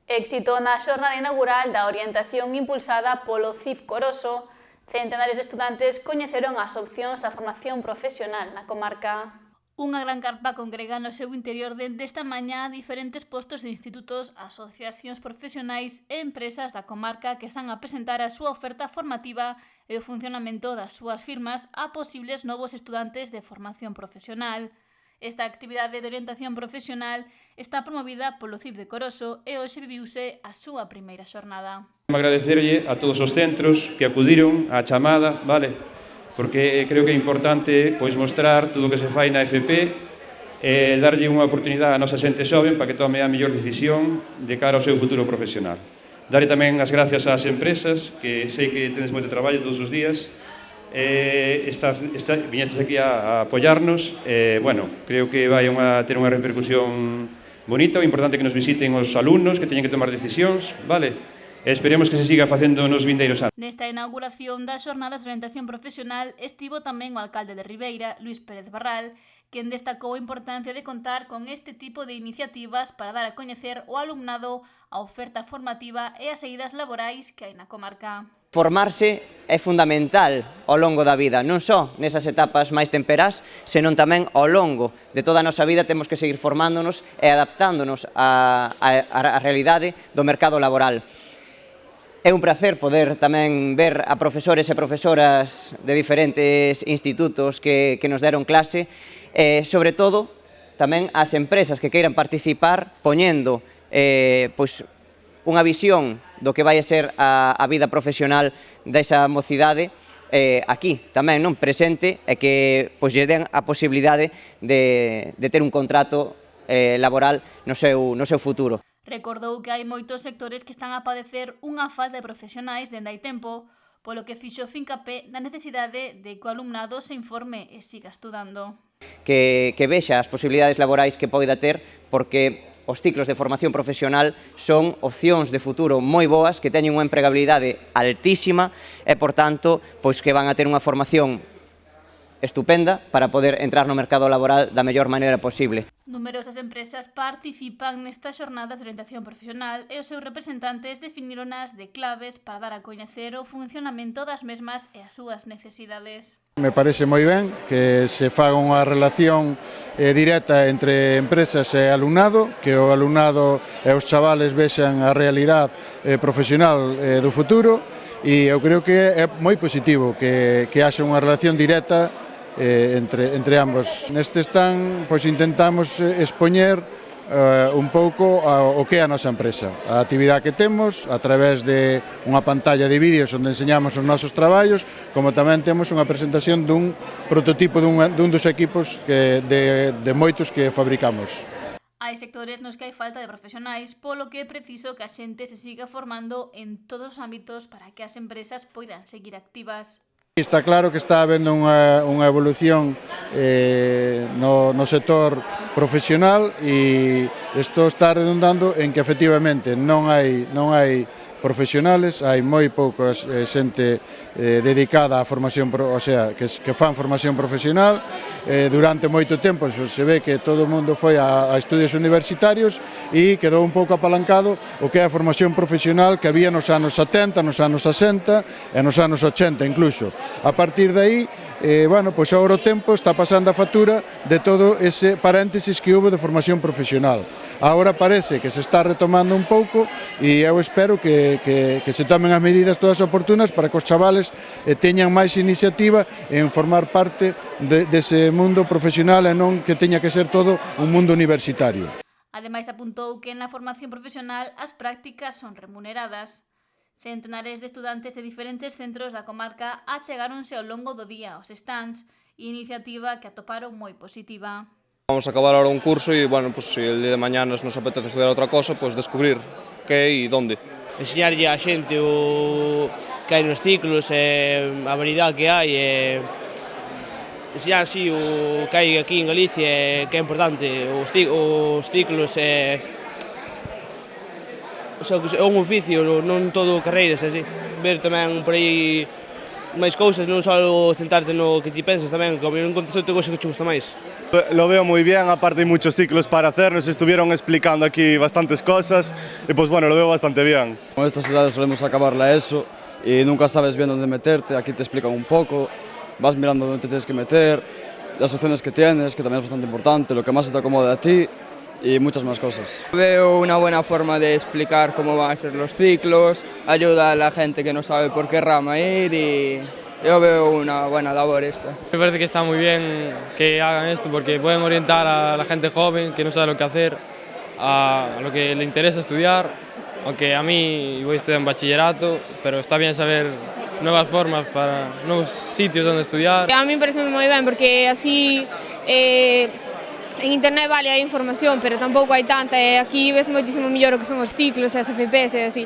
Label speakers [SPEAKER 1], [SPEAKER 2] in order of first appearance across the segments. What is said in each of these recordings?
[SPEAKER 1] Éxito na xornada inaugural da orientación impulsada polo CIF Coroso, centenares de estudantes coñeceron as opcións da formación profesional na comarca. Unha gran carpa congrega no seu interior dende esta mañá diferentes postos de institutos, asociacións profesionais e empresas da comarca que están a presentar a súa oferta formativa e o funcionamento das súas firmas a posibles novos estudantes de formación profesional. Esta actividade de orientación profesional está promovida polo CIF de Coroso e hoxe viviuse a súa primeira xornada.
[SPEAKER 2] Agradecerlle a todos os centros que acudiron á chamada, vale? Porque creo que é importante mostrar todo o que se fai na FP e darlle unha oportunidade á nosa xente xoven para que tome a mellor decisión de cara ao seu futuro profesional. Darlle tamén as gracias ás empresas, que sei que tenes moito traballo todos os días, viñestes aquí a apoiarnos, creo que vai ter unha repercusión bonita. O importante é que nos visiten os alumnos que teñen que tomar decisións, vale? Esperemos que se siga facendo nos vindeiros anos.
[SPEAKER 1] Nesta inauguración das xornadas de orientación profesional estivo tamén o alcalde de Ribeira, Luís Pérez Barral, quen destacou a importancia de contar con este tipo de iniciativas para dar a coñecer ao alumnado a oferta formativa e as saídas laborais que hai na comarca.
[SPEAKER 3] Formarse é fundamental ao longo da vida, non só nesas etapas máis temperás, senón tamén ao longo de toda a nosa vida temos que seguir formándonos e adaptándonos á realidade do mercado laboral. É un placer poder tamén ver a profesores e profesoras de diferentes institutos que nos deron clase e, sobre todo, tamén as empresas que queiran participar poñendo unha visión do que vai a ser a vida profesional desa mocidade aquí tamén non presente e que lle den a posibilidade de ter un contrato laboral no seu futuro.
[SPEAKER 1] Recordou que hai moitos sectores que están a padecer unha falta de profesionais dende hai tempo, polo que fixo fincapé na necesidade de que o alumnado se informe e siga estudando.
[SPEAKER 3] Que vexa as posibilidades laborais que poida ter, porque os ciclos de formación profesional son opcións de futuro moi boas, que teñen unha empregabilidade altísima e, por tanto, que van a ter unha formación estupenda para poder entrar no mercado laboral da mellor maneira posible.
[SPEAKER 1] Numerosas empresas participan nestas xornadas de orientación profesional e os seus representantes definironas de claves para dar a coñecer o funcionamento das mesmas e as súas necesidades.
[SPEAKER 4] Me parece moi ben que se faga unha relación directa entre empresas e alumnado, que o alumnado e os chavales vexan a realidade profesional do futuro, e eu creo que é moi positivo que haxa unha relación directa entre ambos. Neste stand intentamos expoñer un pouco o que é a nosa empresa, a actividade que temos a través de unha pantalla de vídeos onde enseñamos os nosos traballos, como tamén temos unha presentación dun prototipo dun dos equipos de moitos que fabricamos.
[SPEAKER 1] Hai sectores nos que hai falta de profesionais, polo que é preciso que a xente se siga formando en todos os ámbitos para que as empresas poidan seguir activas.
[SPEAKER 4] Está claro que está habendo unha evolución no sector profesional e isto está redundando en que efectivamente non hai profesionales, hai moi pouca xente dedicada á formación, o sea, que fan formación profesional. Durante moito tempo se ve que todo o mundo foi a estudios universitarios e quedou un pouco apalancado o que é a formación profesional que había nos anos 70, nos anos 60 e nos anos 80 incluso. A partir de aí, agora o tempo está pasando a factura de todo ese paréntesis que houve de formación profesional. Agora parece que se está retomando un pouco e eu espero que se tomen as medidas todas oportunas para que os chavales teñan máis iniciativa en formar parte dese mundo profesional e non que teña que ser todo un mundo universitario.
[SPEAKER 1] Ademais, apuntou que na formación profesional as prácticas son remuneradas. Centenares de estudantes de diferentes centros da comarca achegáronse ao longo do día aos stands, iniciativa que atoparon moi positiva.
[SPEAKER 5] Vamos a acabar ahora un curso e, se el día de mañana nos apetece estudiar outra cosa, descubrir que e onde.
[SPEAKER 6] Enseñarlle a xente o que hai nos ciclos e a variedade que hai e enseñar así o que hai aquí en Galicia que é importante, os ciclos e é un oficio, non todo carreiras, así. Ver tamén por aí máis cousas, non só sentarte no que ti pensas tamén, que ao mellor encontras outra cousa que te gusta máis.
[SPEAKER 7] Lo veo muy bien, aparte hay muchos ciclos para hacer, nos estuvieron explicando aquí bastantes cosas y pues bueno, lo veo bastante bien.
[SPEAKER 8] Con estas edades solemos acabar la ESO y nunca sabes bien dónde meterte, aquí te explican un poco, vas mirando dónde te tienes que meter, las opciones que tienes, que también es bastante importante, lo que más se te acomode a ti y muchas más cosas.
[SPEAKER 9] Veo una buena forma de explicar cómo van a ser los ciclos, ayuda a la gente que no sabe por qué rama ir y yo veo una buena labor esta.
[SPEAKER 10] Me parece que está muy bien que hagan esto porque pueden orientar a la gente joven que no sabe lo que hacer, a lo que le interesa estudiar, aunque a mí voy a estudiar en bachillerato, pero está bien saber nuevas formas para nuevos sitios donde estudiar.
[SPEAKER 11] A mí me parece moi ben porque así en internet vale hai información, pero tampouco hai tanta, e aquí ves moitísimo mellor o que son os ciclos, as FPs e así.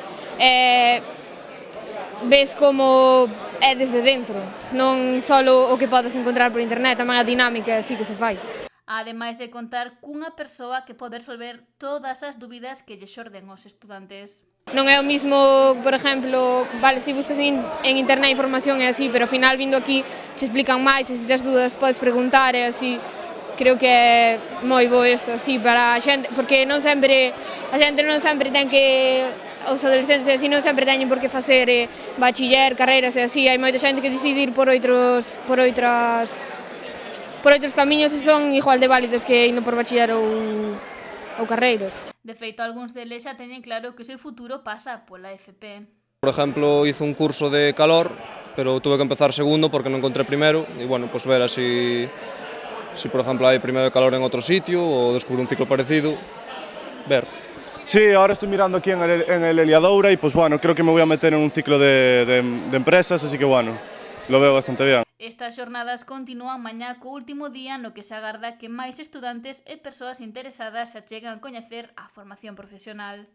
[SPEAKER 11] Ves como é desde dentro, non só o que podes encontrar por internet, tamén a dinámica así que se fai.
[SPEAKER 1] Ademais de contar cunha persoa que pode resolver todas as dúbidas que lle xorden aos estudantes.
[SPEAKER 11] Non é o mismo, por exemplo, vale, se buscas en internet información e así, pero ao final vindo aquí te explican máis e se tes dúdas podes preguntar e así. Creo que é moi bo isto, así, para a xente, porque a xente non sempre ten que, os adolescentes así non sempre teñen por que facer bachiller, carreiras e así, hai moita xente que decide ir por outros camiños e son igual de válidos que indo por bachiller ou carreiras.
[SPEAKER 1] De feito, algúns deles xa teñen claro que o seu futuro pasa pola FP.
[SPEAKER 5] Por ejemplo, hice un curso de calor, pero tuve que empezar segundo porque non encontré primero y bueno, pues ver así si por ejemplo hay primero de calor en otro sitio o descubrir un ciclo parecido, ver.
[SPEAKER 7] Sí, ahora estoy mirando aquí en el Eliadoura y pues bueno, creo que me voy a meter en un ciclo de empresas, así que bueno, lo veo bastante bien.
[SPEAKER 1] Estas xornadas continúan mañá co último día no que se agarda que máis estudantes e persoas interesadas se achegan a coñecer a formación profesional.